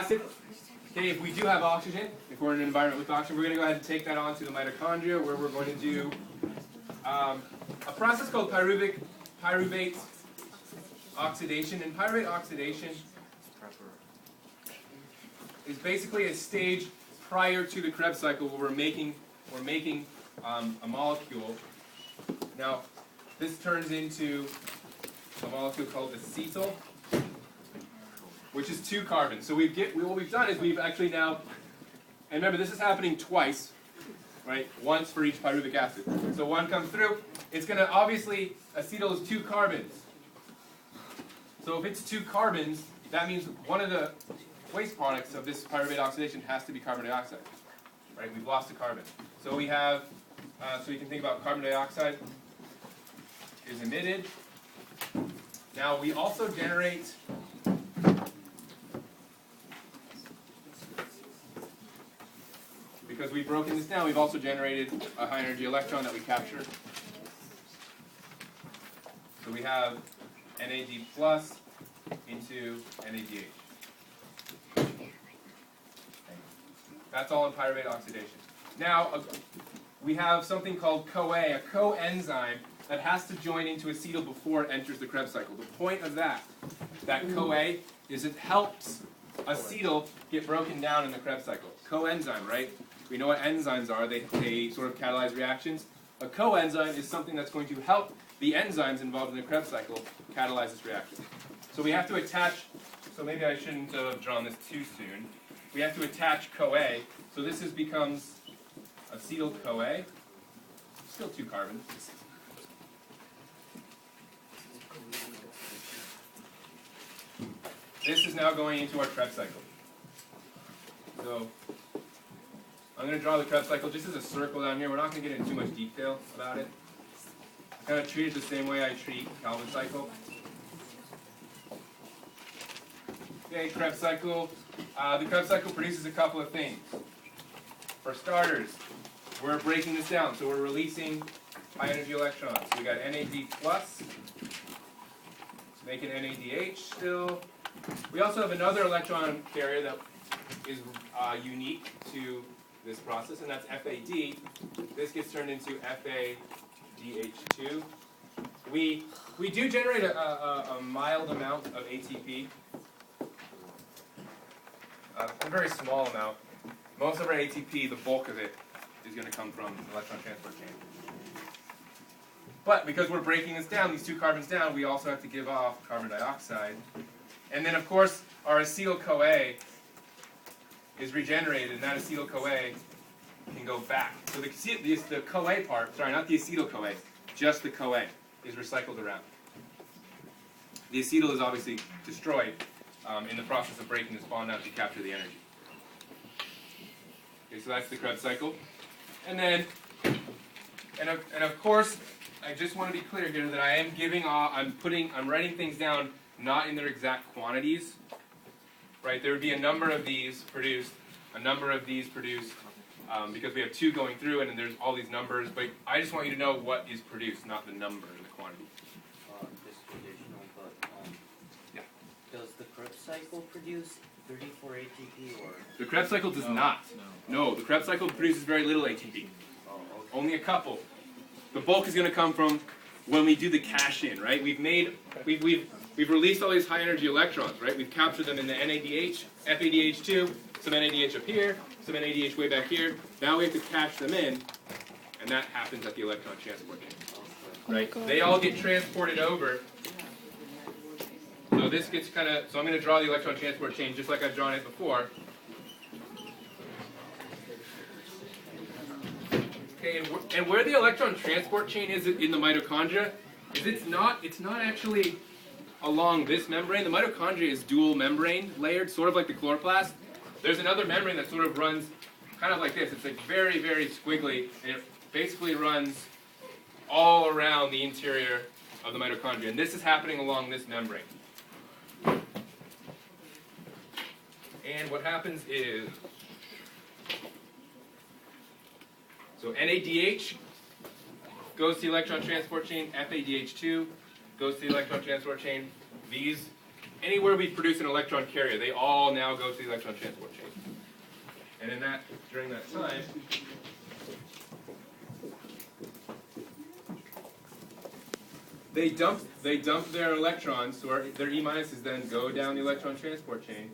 acid. Okay, if we do have oxygen, if we're in an environment with oxygen, we're going to go ahead and take that on to the mitochondria, where we're going to do a process called pyruvate oxidation. And pyruvate oxidation is basically a stage prior to the Krebs cycle where we're making a molecule. Now, this turns into a molecule called acetyl, which is 2 carbons. So what we've done is we've actually now, and remember this is happening twice, right? Once for each pyruvic acid. So one comes through, it's going to obviously, acetyl is 2 carbons. So if it's 2 carbons, that means one of the waste products of this pyruvate oxidation has to be carbon dioxide, right? We've lost a carbon. So we have, so you can think about carbon dioxide is emitted. Now we also generate because we've broken this down, we've also generated a high energy electron that we capture. So we have NAD plus into NADH. That's all in pyruvate oxidation. Now, we have something called CoA, a coenzyme that has to join into acetyl before it enters the Krebs cycle. The point of that CoA, is it helps acetyl get broken down in the Krebs cycle. Coenzyme, right? We know what enzymes are. They sort of catalyze reactions. A coenzyme is something that's going to help the enzymes involved in the Krebs cycle catalyze this reaction. So we have to attach, so maybe I shouldn't have drawn this too soon. We have to attach CoA. So this becomes acetyl-CoA. Still 2 carbons. This is now going into our Krebs cycle. So I'm going to draw the Krebs cycle just as a circle down here. We're not going to get into too much detail about it. I kind of treat it the same way I treat Calvin cycle. Okay, Krebs cycle. The Krebs cycle produces a couple of things. For starters, we're breaking this down, so we're releasing high energy electrons. So we got NAD plus, making NADH still. We also have another electron carrier that is unique to this process, and that's FAD. This gets turned into FADH2. We do generate a mild amount of ATP, a very small amount. Most of our ATP, the bulk of it, is going to come from the electron transport chain. But because we're breaking this down, these 2 carbons down, we also have to give off carbon dioxide. And then, of course, our acetyl-CoA is regenerated, and that acetyl-CoA can go back. So the CoA part, sorry, not the acetyl-CoA, just the CoA is recycled around. The acetyl is obviously destroyed in the process of breaking this bond out to capture the energy. Okay, so that's the Krebs cycle. And then, and of course, I just want to be clear here that I am giving off, I'm writing things down not in their exact quantities, right? There would be a number of these produced, a number of these produced, because we have 2 going through, and then there's all these numbers. But I just want you to know what is produced, not the number and the quantity. Just additional, but yeah. Does the Krebs cycle produce 34 ATP or? The Krebs cycle does not. No, the Krebs cycle produces very little ATP. Oh, okay. Only a couple. The bulk is going to come from when we do the cash-in, right? We've released all these high energy electrons, right? We've captured them in the NADH, FADH2, some NADH up here, some NADH way back here. Now we have to cash them in, and that happens at the electron transport chain, right? They all get transported over. So this gets kind of, so I'm going to draw the electron transport chain just like I've drawn it before. Okay, and where the electron transport chain is in the mitochondria, is it's not actually along this membrane. The mitochondria is dual membrane layered, sort of like the chloroplast. There's another membrane that sort of runs kind of like this. It's like very, very squiggly, and it basically runs all around the interior of the mitochondria. And this is happening along this membrane. And what happens is, so NADH goes to the electron transport chain, FADH2 goes to the electron transport chain. These anywhere we produce an electron carrier, they all now go to the electron transport chain. And in that, during that time, they dump their electrons, so their E minuses then go down the electron transport chain.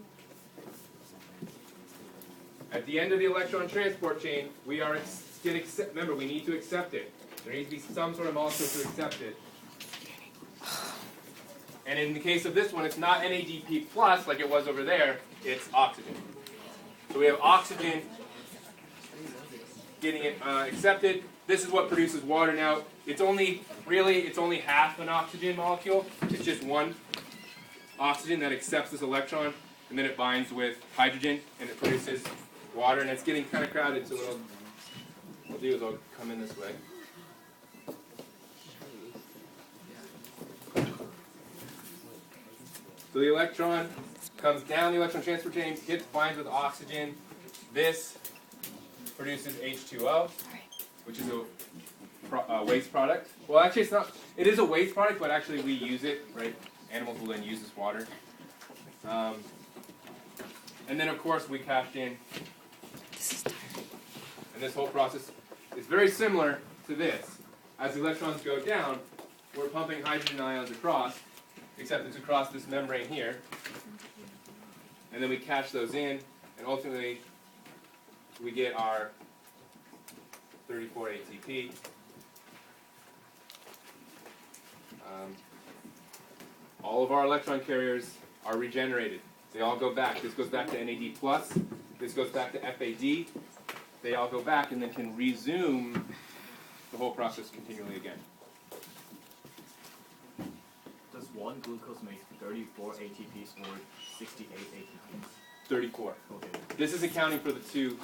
At the end of the electron transport chain, we are remember, we need to accept it. There needs to be some sort of molecule to accept it. And in the case of this one, it's not NADP plus like it was over there, it's oxygen. So we have oxygen getting it accepted. This is what produces water now. It's only half an oxygen molecule. It's just one oxygen that accepts this electron, and then it binds with hydrogen, and it produces water, and it's getting kind of crowded, so what I'll do is I'll come in this way. So the electron comes down the electron transfer chain, binds with oxygen. This produces H2O, which is a waste product. Well, actually, it's not. It is a waste product, but actually we use it, right? Animals will then use this water. And then, of course, we cashed in. And this whole process is very similar to this. As the electrons go down, we're pumping hydrogen ions across, except it's across this membrane here. And then we catch those in, and ultimately we get our 34 ATP. All of our electron carriers are regenerated. They all go back. This goes back to NAD+. This goes back to FAD. They all go back and then can resume the whole process continually again. Does one glucose make 34 ATPs or 68 ATPs? 34. Okay. This is accounting for the two